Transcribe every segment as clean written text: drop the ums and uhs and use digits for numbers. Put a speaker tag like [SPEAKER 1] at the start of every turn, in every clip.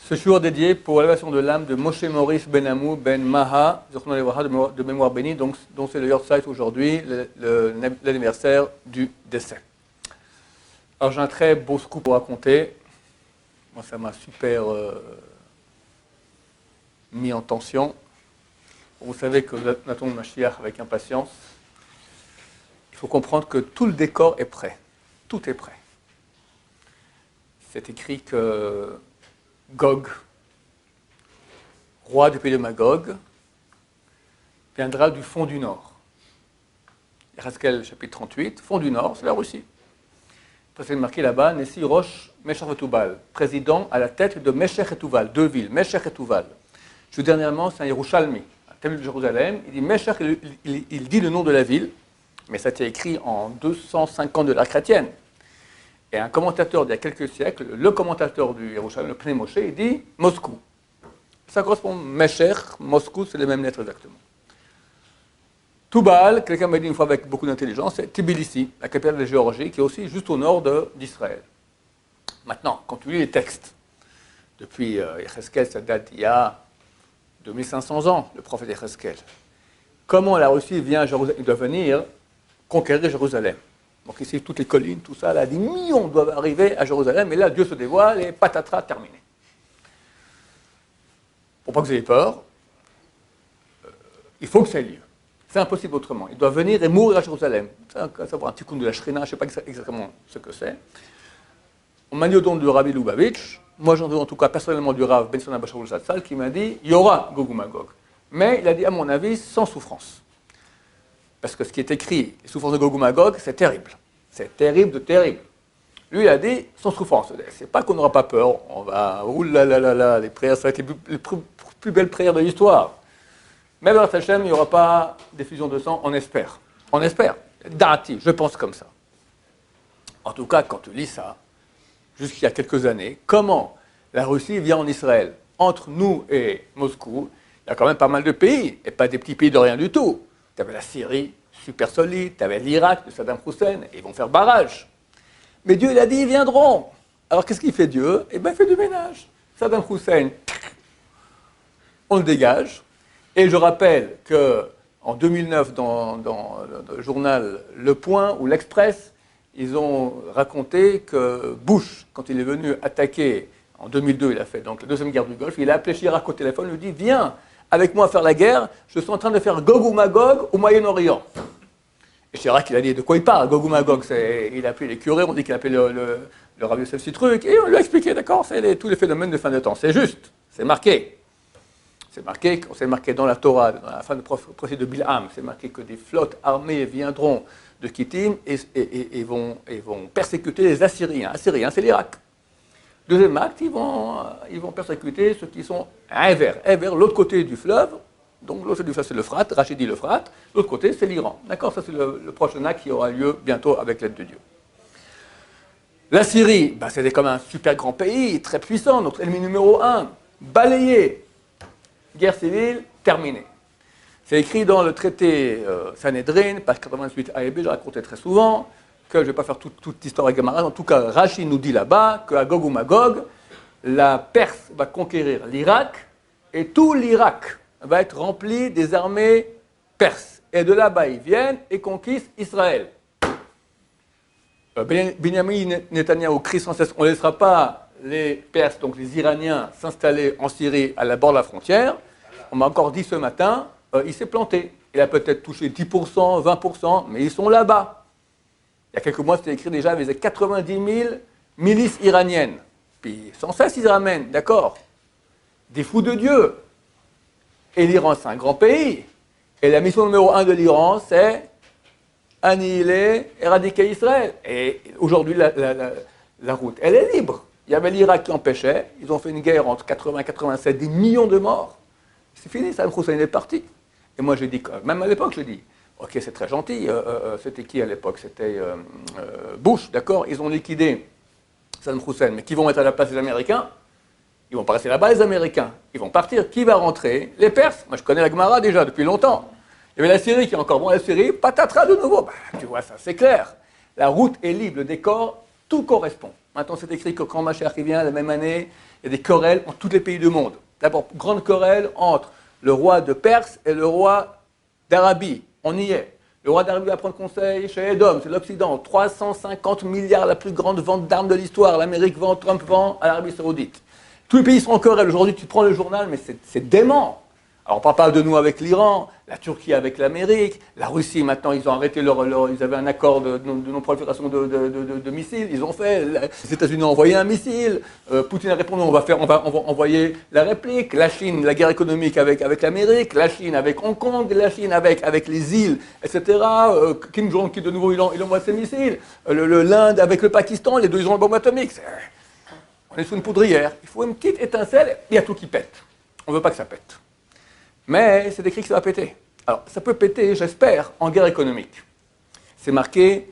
[SPEAKER 1] Ce jour dédié pour l'élévation de l'âme de Moshe Maurice Ben Amou Ben Maha, de mémoire bénie, dont c'est le Yortzeit aujourd'hui, l'anniversaire du décès. Alors j'ai un très beau scoop pour raconter. Moi, ça m'a super mis en tension. Vous savez que nous attendons le Mashiach avec impatience. Il faut comprendre que tout le décor est prêt. Tout est prêt. C'est écrit que Gog, roi du pays de Magog, viendra du fond du Nord. Yecheskel, chapitre 38, fond du Nord, c'est la Russie. C'est marqué là-bas, Nessi Rosh Meshech et Tuval, président à la tête de Meshech et Tuval, deux villes, Meshech et Tuval. Juste dernièrement, c'est un Yerushalmi, un Talmud de Jérusalem, il dit Meshech, il dit le nom de la ville, mais ça a été écrit en 250 de l'ère chrétienne. Et un commentateur d'il y a quelques siècles, le commentateur du Yerushalmi, le Pnei Moshe, il dit Moscou. Ça correspond Meshech, Moscou, c'est les mêmes lettres exactement. Tubal, quelqu'un m'a dit une fois avec beaucoup d'intelligence, c'est Tbilissi, la capitale de Géorgie, qui est aussi juste au nord d'Israël. Maintenant, quand tu lis les textes, depuis Yecheskel, ça date d'il y a 2500 ans, le prophète Yecheskel. Comment la Russie vient à Jérusalem, il doit venir conquérir Jérusalem. Donc ici, toutes les collines, tout ça, là, des millions doivent arriver à Jérusalem, et là, Dieu se dévoile, et patatras, terminé. Pour pas que vous ayez peur, il faut que ça ait lieu. C'est impossible autrement. Il doit venir et mourir à Jérusalem. Ça va un petit coup de la Shrina, je ne sais pas exactement ce que c'est. On m'a dit au don du Rabbi Lubavitch, moi j'en ai en tout cas personnellement du Rav Ben Sona Bacharul Zatzal, qui m'a dit, il y aura Gog ou Magog. Mais il a dit, à mon avis, sans souffrance. Parce que ce qui est écrit, les souffrances de Gog ou Magog, c'est terrible. C'est terrible de terrible. Lui, il a dit, sans souffrance. C'est pas qu'on n'aura pas peur, on va, oulalalala, les prières, ça va être les plus belles prières de l'histoire. Mais dans Hachem, il n'y aura pas d'effusion de sang, on espère. On espère. Dati, je pense comme ça. En tout cas, quand tu lis ça, jusqu'il y a quelques années, comment la Russie vient en Israël? Entre nous et Moscou, il y a quand même pas mal de pays, et pas des petits pays de rien du tout. Tu avais la Syrie, super solide, tu avais l'Irak de Saddam Hussein, et ils vont faire barrage. Mais Dieu, il a dit, ils viendront. Alors qu'est-ce qu'il fait Dieu? Eh bien, il fait du ménage. Saddam Hussein, on le dégage. Et je rappelle qu'en 2009, dans le journal Le Point ou l'Express, ils ont raconté que Bush, quand il est venu attaquer, en 2002, il a fait donc la deuxième guerre du Golfe, il a appelé Chirac au téléphone, il lui dit « Viens avec moi faire la guerre, je suis en train de faire Gog ou Magog au Moyen-Orient. » Et Chirac, il a dit « De quoi il parle, Gog ou Magog ?» Il a appelé les curés, on dit qu'il a appelé le Rabbi Yosef Citruc, et on lui a expliqué, d'accord, c'est tous les phénomènes de fin de temps. C'est juste, c'est marqué. C'est marqué dans la Torah, dans la fin du procès de Bilham, c'est marqué que des flottes armées viendront de Kittim et vont persécuter les Assyriens. Assyriens, c'est l'Irak. Deuxième acte, ils vont persécuter ceux qui sont à Ever, l'autre côté du fleuve. Donc l'autre côté du fleuve, c'est l'Euphrate, Rachid dit l'Euphrate. L'autre côté, c'est l'Iran. D'accord, ça c'est le prochain acte qui aura lieu bientôt avec l'aide de Dieu. La Syrie, c'était comme un super grand pays, très puissant, notre ennemi numéro 1, balayé. Guerre civile, terminée. C'est écrit dans le traité Sanhedrin, page 88 A et B, je racontais très souvent, que je ne vais pas faire toute l'histoire avec Gamara, en tout cas, Rashi nous dit là-bas qu'à Gog ou Magog, la Perse va conquérir l'Irak, et tout l'Irak va être rempli des armées perses. Et de là-bas, ils viennent et conquistent Israël. Benjamin Netanyahu crie sans cesse, on ne laissera pas les Perses, donc les Iraniens, s'installer en Syrie à la bord de la frontière. On m'a encore dit ce matin, il s'est planté. Il a peut-être touché 10%, 20%, mais ils sont là-bas. Il y a quelques mois, c'était écrit déjà, il y avait 90 000 milices iraniennes. Puis sans cesse, ils ramènent, d'accord, des fous de Dieu. Et l'Iran, c'est un grand pays. Et la mission numéro 1 de l'Iran, c'est annihiler, éradiquer Israël. Et aujourd'hui, la route, elle est libre. Il y avait l'Irak qui empêchait, ils ont fait une guerre entre 80 et 87, des millions de morts. C'est fini, Saddam Hussein est parti. Et moi j'ai dit, même à l'époque, je dis, ok, c'est très gentil, c'était qui à l'époque? C'était Bush, d'accord? Ils ont liquidé Saddam Hussein, mais qui vont mettre à la place des Américains? Ils vont pas rester là-bas, les Américains. Ils vont partir. Qui va rentrer? Les Perses. Moi je connais la Gemara déjà depuis longtemps. Il y avait la Syrie qui est encore bon, la Syrie, patatras de nouveau. Tu vois, ça c'est clair. La route est libre, le décor, tout correspond. Maintenant, c'est écrit que quand Mashiach vient, la même année, il y a des querelles en tous les pays du monde. D'abord, grande querelle entre le roi de Perse et le roi d'Arabie. On y est. Le roi d'Arabie va prendre conseil chez Edom, c'est l'Occident. 350 milliards, la plus grande vente d'armes de l'histoire. L'Amérique vend, Trump vend à l'Arabie Saoudite. Tous les pays sont en querelle. Aujourd'hui, tu prends le journal, mais c'est dément. Alors, on ne parle pas de nous avec l'Iran, la Turquie avec l'Amérique, la Russie, maintenant, ils ont arrêté ils avaient un accord de non-prolifération de missiles, ils ont fait, les États-Unis ont envoyé un missile, Poutine a répondu, on va envoyer la réplique, la Chine, la guerre économique avec l'Amérique, la Chine avec Hong Kong, la Chine avec les îles, etc. Kim Jong, qui de nouveau, il envoie ses missiles, l'Inde avec le Pakistan, les deux, ils ont une bombe atomique. On est sous une poudrière, il faut une petite étincelle, il y a tout qui pète. On ne veut pas que ça pète. Mais c'est écrit que ça va péter. Alors, ça peut péter, j'espère, en guerre économique. C'est marqué,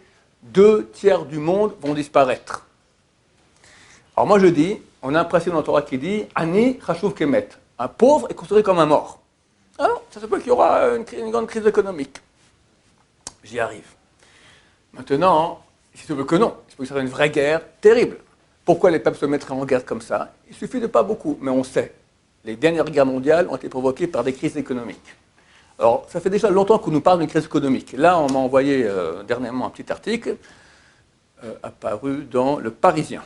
[SPEAKER 1] 2/3 du monde vont disparaître. Alors moi je dis, on a un principe dans la Torah qui dit, Ani chashuv kemet. Un pauvre est considéré comme un mort. Alors, ça se peut qu'il y aura une grande crise économique. J'y arrive. Maintenant, si tu veux que non, il faut que ça soit une vraie guerre terrible. Pourquoi les peuples se mettraient en guerre comme ça? Il suffit de pas beaucoup, mais on sait. Les dernières guerres mondiales ont été provoquées par des crises économiques. Alors, ça fait déjà longtemps qu'on nous parle d'une crise économique. Là, on m'a envoyé dernièrement un petit article apparu dans Le Parisien.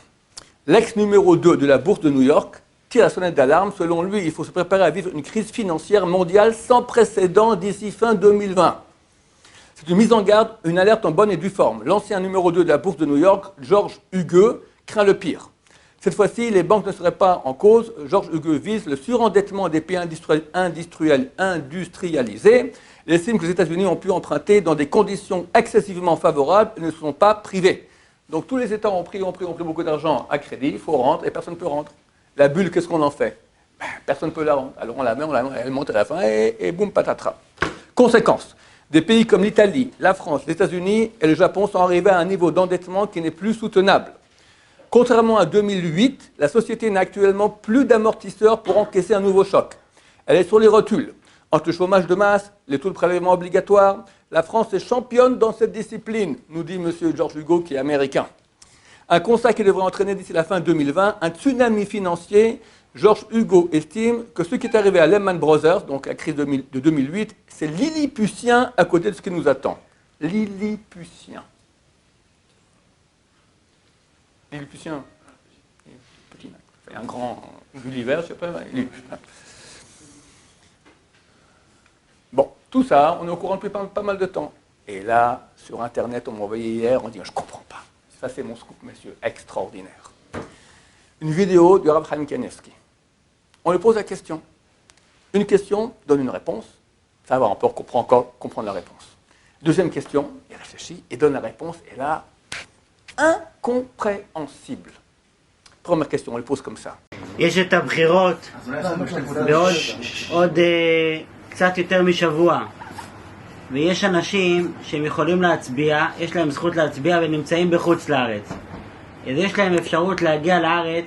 [SPEAKER 1] L'ex numéro 2 de la bourse de New York tire la sonnette d'alarme. Selon lui, il faut se préparer à vivre une crise financière mondiale sans précédent d'ici fin 2020. C'est une mise en garde, une alerte en bonne et due forme. L'ancien numéro 2 de la bourse de New York, George Hugues, craint le pire. Cette fois-ci, les banques ne seraient pas en cause. George Hugues vise le surendettement des pays industrialisés. Il estime que les États-Unis ont pu emprunter dans des conditions excessivement favorables et ne sont pas privés. Donc tous les États ont pris beaucoup d'argent à crédit, il faut rendre et personne ne peut rendre. La bulle, qu'est-ce qu'on en fait? Personne ne peut la rendre. Alors on la met, elle monte à la fin et boum, patatras. Conséquence, des pays comme l'Italie, la France, les États-Unis et le Japon sont arrivés à un niveau d'endettement qui n'est plus soutenable. Contrairement à 2008, la société n'a actuellement plus d'amortisseurs pour encaisser un nouveau choc. Elle est sur les rotules. Entre le chômage de masse, les taux de prélèvement obligatoires, la France est championne dans cette discipline, nous dit M. George Hugo, qui est américain. Un constat qui devrait entraîner d'ici la fin 2020 un tsunami financier. George Hugo estime que ce qui est arrivé à Lehman Brothers, donc la crise de 2008, c'est lilliputien à côté de ce qui nous attend. Lilliputien. Lilliputien, petit, un grand Gulliver, je ne sais pas. Bon, tout ça, on est au courant depuis pas mal de temps. Et là, sur Internet, on m'a envoyé hier, on dit, je ne comprends pas. Ça, c'est mon scoop, messieurs, extraordinaire. Une vidéo du Rav Chaim Kanievski. On lui pose la question. Une question donne une réponse. Ça va, on peut encore comprendre la réponse. Deuxième question, il réfléchit et donne la réponse. Et là, incompréhensible. Première question, on le pose comme ça.
[SPEAKER 2] יש את הבחירות בעוד קצת יותר משבוע ויש אנשים שהם יכולים להצביע, יש להם זכות להצביע ונמצאים בחוץ לארץ. אז יש להם אפשרות להגיע לארץ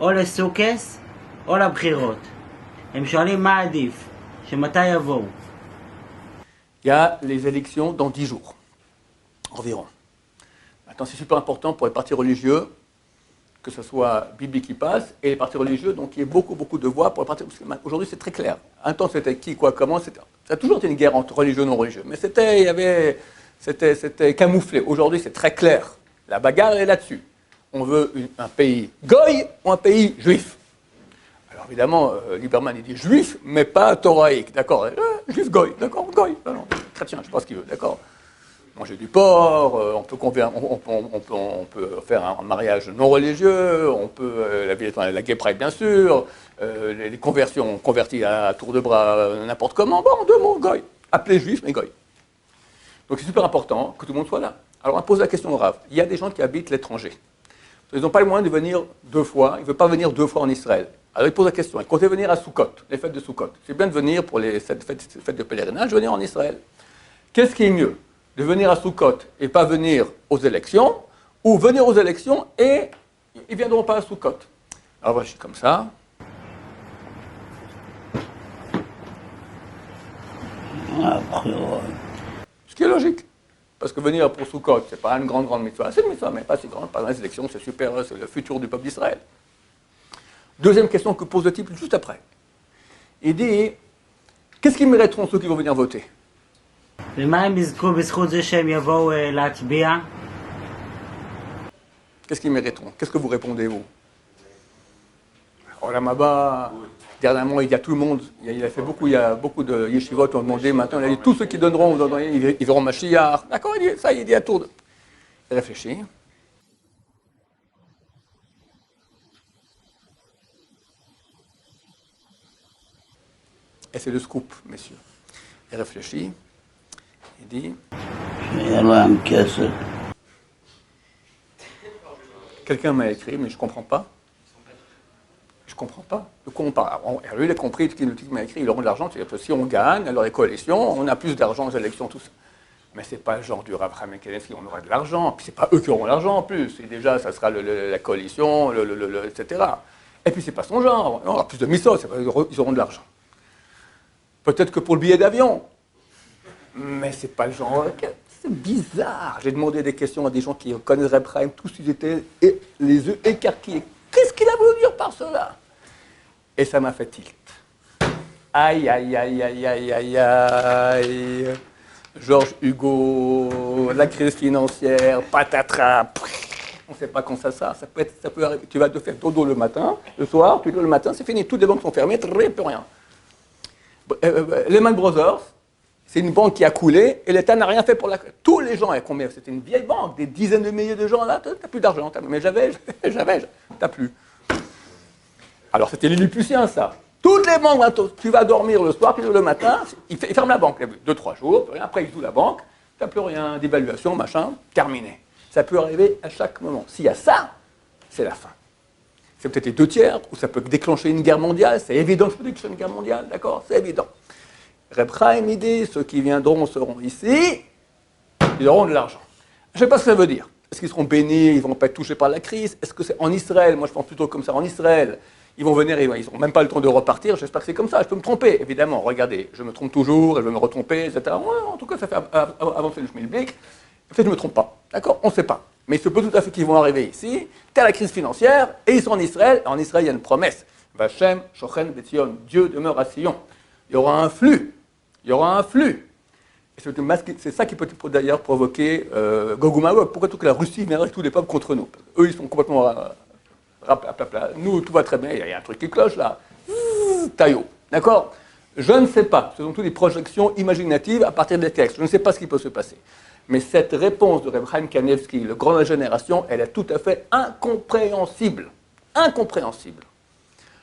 [SPEAKER 2] או לסוכס או לבחירות. הם שואלים מה עדיף, שמתי יבואו.
[SPEAKER 1] Il y a les élections dans 10 jours, environ. Maintenant, c'est super important pour les partis religieux, que ce soit Bibi qui passe, et les partis religieux, donc il y a beaucoup de voix pour les partis. Aujourd'hui, c'est très clair. Un temps, c'était qui, quoi, comment. Ça a toujours été une guerre entre religieux et non-religieux. Mais c'était camouflé. Aujourd'hui, c'est très clair. La bagarre, elle est là-dessus. On veut un pays goy ou un pays juif. Alors évidemment, Lieberman, il dit juif, mais pas thoraïque. D'accord, juif goy, d'accord, goy. Non, chrétien, je sais pas ce qu'il veut, d'accord. Manger du porc, on peut faire un mariage non religieux, on peut la gay pride bien sûr, les conversions, on convertit à tour de bras n'importe comment. Bon, deux mots, goy. Appelé juif, mais goy. Donc c'est super important que tout le monde soit là. Alors on pose la question au Rav. Il y a des gens qui habitent l'étranger. Ils n'ont pas le moyen de venir 2 fois, ils ne veulent pas venir 2 fois en Israël. Alors ils posent la question, ils comptaient venir à Sukkot, les fêtes de Sukkot. C'est bien de venir pour les fêtes de pèlerinage, venir en Israël. Qu'est-ce qui est mieux? De venir à Sukkot et pas venir aux élections, ou venir aux élections et ils ne viendront pas à Sukkot. Alors voilà, je suis comme ça. Ce qui est logique. Parce que venir pour Sukkot, c'est pas une grande mitzvah. C'est une mitzvah, mais pas si grande. Par les élections, c'est super, c'est le futur du peuple d'Israël. Deuxième question que pose le type juste après. Il dit, qu'est-ce qu'ils mériteront ceux qui vont venir voter?
[SPEAKER 2] ומה הם יזכו בזכות זה שהם יבואו להצביע?
[SPEAKER 1] Qu'est-ce qu'ils mériteront? Qu'est-ce que vous répondez, vous? Alors, Maba, dernièrement, il y a tout le monde, il y a beaucoup de yeshivot qui ont demandé, maintenant, il a dit, tous ceux qui donneront, ils verront Mashiach. D'accord, il dit ça, il dit à tour de... Il réfléchit. Et c'est le scoop, messieurs. Il réfléchit. Il dit... Quelqu'un m'a écrit, mais je ne comprends pas. Je ne comprends pas. De quoi on parle? Lui, il a compris qu'il m'a écrit, ils auront de l'argent. C'est-à-dire que si on gagne, alors les coalitions, on a plus d'argent aux élections, tout ça. Mais ce n'est pas le genre du Rav Chaim Kanievski, on aura de l'argent. Puis ce n'est pas eux qui auront l'argent en plus. Et déjà, ça sera la coalition, etc. Et puis ce n'est pas son genre. On aura plus de misos, ils auront de l'argent. Peut-être que pour le billet d'avion. Mais c'est pas le genre. C'est bizarre. J'ai demandé des questions à des gens qui connaissent Reb Chaim, tous ils étaient les yeux écarquillés. Qu'est-ce qu'il a voulu dire par cela? Et ça m'a fait tilt. Aïe, aïe, aïe, aïe, aïe, aïe, aïe. Georges Hugo, la crise financière, patatras. On ne sait pas quand ça peut arriver. Tu vas te faire dodo le matin, le soir, tu dois le matin, c'est fini. Toutes les banques sont fermées, très peu rien. Lehman Brothers, c'est une banque qui a coulé et l'État n'a rien fait pour la... Tous les gens, combien? C'était une vieille banque, des dizaines de milliers de gens là, tu n'as plus d'argent. Mais j'avais, t'as plus. Alors c'était les Lilliputiens, ça. Toutes les banques, tu vas dormir le soir, puis le matin, ils ferment la banque. 2-3 jours, après ils ouvrent la banque, tu n'as plus rien, d'évaluation, machin, terminé. Ça peut arriver à chaque moment. S'il y a ça, c'est la fin. C'est peut-être les 2/3, ou ça peut déclencher une guerre mondiale, c'est évident que ça peut déclencher une guerre mondiale, d'accord? C'est évident. Reb Chaim, il dit, ceux qui viendront seront ici, ils auront de l'argent. Je ne sais pas ce que ça veut dire. Est-ce qu'ils seront bénis, ils ne vont pas être touchés par la crise? Est-ce que c'est en Israël? Moi, je pense plutôt comme ça, en Israël. Ils vont venir, ils n'ont même pas le temps de repartir. J'espère que c'est comme ça. Je peux me tromper, évidemment. Regardez, je me trompe toujours, et je vais me retromper, etc. Ouais, en tout cas, ça fait avancer le schmilblick. Peut-être que je ne me trompe pas. D'accord? On ne sait pas. Mais il se peut tout à fait qu'ils vont arriver ici. Telle la crise financière, et ils sont en Israël. En Israël, il y a une promesse. Vachem, Shochen, Betzion. Dieu demeure à Sion. Il y aura un flux. Il y aura un flux. Et c'est ça qui peut d'ailleurs provoquer Gog ou Magog. Pourquoi toute la Russie viendrait avec tous les peuples contre nous? Eux, ils sont complètement... Nous, tout va très bien. Il y a un truc qui cloche là. Taillot. D'accord? Je ne sais pas. Ce sont toutes des projections imaginatives à partir des textes. Je ne sais pas ce qui peut se passer. Mais cette réponse de Reb Chaim Kanievski, le grand de la génération, elle est tout à fait incompréhensible. Incompréhensible.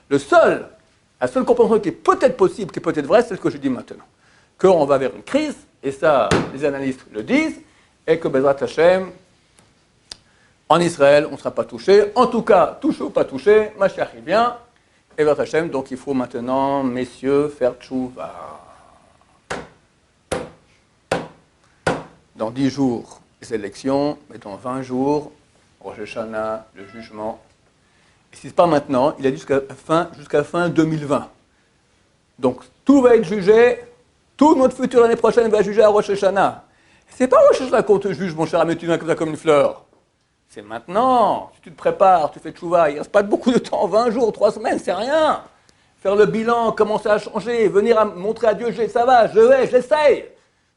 [SPEAKER 1] La seule compréhension qui est peut-être possible, qui est peut-être vraie, c'est ce que je dis maintenant. Qu'on va vers une crise, et ça, les analystes le disent, et que Bezrat Hashem, en Israël, on ne sera pas touché. En tout cas, touché ou pas touché, Mashiach est bien, et Bezrat Hashem, donc il faut maintenant, messieurs, faire tchouva. Dans 10 jours, les élections, mais dans 20 jours, Rosh Hashanah, le jugement. Et si ce n'est pas maintenant, il a dit jusqu'à fin 2020. Donc, tout va être jugé, tout notre futur l'année prochaine va juger à Rosh Hashanah. C'est pas Rosh Hashanah qu'on te juge, mon cher ami, tu viens comme ça comme une fleur. C'est maintenant. Si tu te prépares, tu fais tchouva, il ne reste pas beaucoup de temps, 20 jours, 3 semaines, c'est rien. Faire le bilan, commencer à changer, venir à montrer à Dieu, ça va, j'essaye.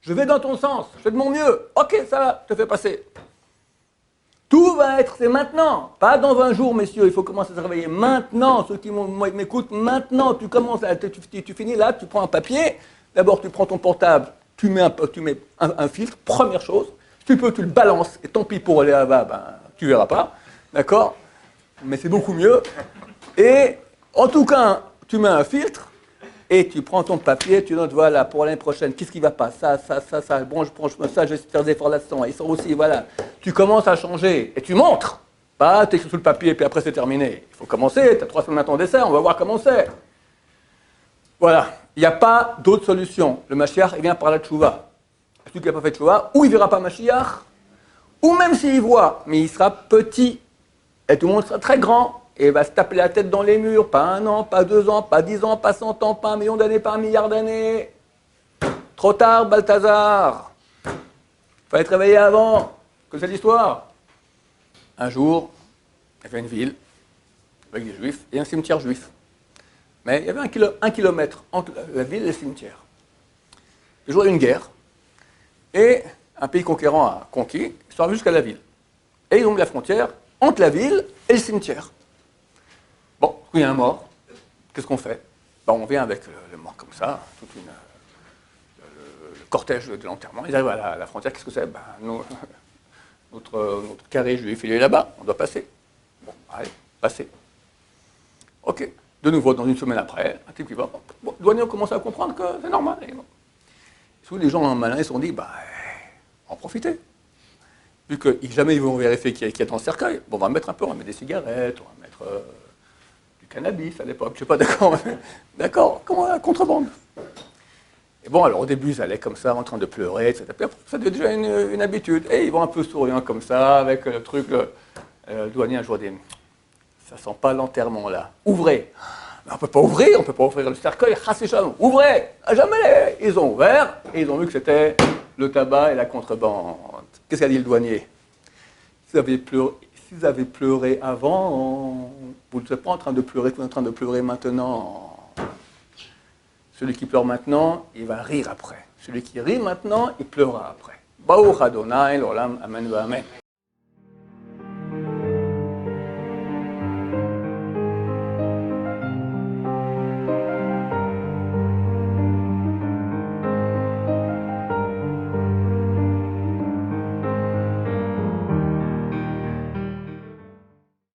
[SPEAKER 1] Je vais dans ton sens, je fais de mon mieux. Ok, ça va, je te fais passer. Tout va être, c'est maintenant. Pas dans 20 jours, messieurs, il faut commencer à se réveiller maintenant. Ceux qui m'écoutent, maintenant, tu commences, tu finis là, tu prends un papier. D'abord, tu prends ton portable, tu mets un filtre, première chose. Si tu peux, tu le balances, et tant pis pour aller là-bas, tu verras pas. D'accord? Mais c'est beaucoup mieux. Et, en tout cas, tu mets un filtre, et tu prends ton papier, tu notes, voilà, pour l'année prochaine, qu'est-ce qui va pas? Ça, bon, je prends ça, je vais faire des efforts là-dedans. Ils sont aussi, voilà. Tu commences à changer, et tu montres. Pas, tu écris sur le papier, et puis après c'est terminé. Il faut commencer, tu as 3 semaines à ton dessert, on va voir comment c'est. Voilà, il n'y a pas d'autre solution. Le Mashiach, il vient par la tchouva. Celui qui n'a pas fait de tchouva, ou il ne verra pas Mashiach, ou même s'il voit, mais il sera petit, et tout le monde sera très grand. Et il va se taper la tête dans les murs, pas 1 an, pas 2 ans, pas 10 ans, pas 100 ans, pas 1 million d'années, pas 1 milliard d'années. Trop tard, Balthazar. fallait te réveiller avant. Que c'est l'histoire. Un jour, il y avait une ville avec des juifs et un cimetière juif. Mais il y avait un kilomètre entre la ville et le cimetière. Le jour, il y a eu une guerre. Et un pays conquérant a conquis, ils sont arrivés jusqu'à la ville. Et ils ont mis la frontière entre la ville et le cimetière. Bon, il y a un mort. Qu'est-ce qu'on fait? Ben, on vient avec le mort comme ça, le cortège de l'enterrement. Ils arrivent à la frontière. Qu'est-ce que c'est? Ben, notre carré juif, il est là-bas. On doit passer. Bon, allez, passer. Ok. De nouveau, dans une semaine après, un type qui va. Bon, le douanier commence à comprendre que c'est normal. Et bon. Tous les gens malins se sont dit, bah, on va en profiter. Vu que jamais ils vont vérifier qu'il y a dans le cercueil, bon, on va mettre un peu, on va mettre des cigarettes, on va mettre du cannabis à l'époque, je sais pas, d'accord. D'accord, comment la contrebande. Et bon, alors au début, ils allaient comme ça, en train de pleurer, etc. Puis après, ça devient déjà une habitude. Et ils vont un peu souriant comme ça, avec le truc. Le douanier un jour dit, ça sent pas l'enterrement là. Ouvrez. Mais on ne peut pas ouvrir le cercueil, ouvrez, jamais. Ils ont ouvert et ils ont vu que c'était le tabac et la contrebande. Qu'est-ce qu'a dit le douanier? S'ils avaient pleuré avant, vous n'êtes pas en train de pleurer, vous êtes en train de pleurer maintenant. Celui qui pleure maintenant, il va rire après. Celui qui rit maintenant, il pleurera après. Baruch Adonai, l'olam, amen, amen.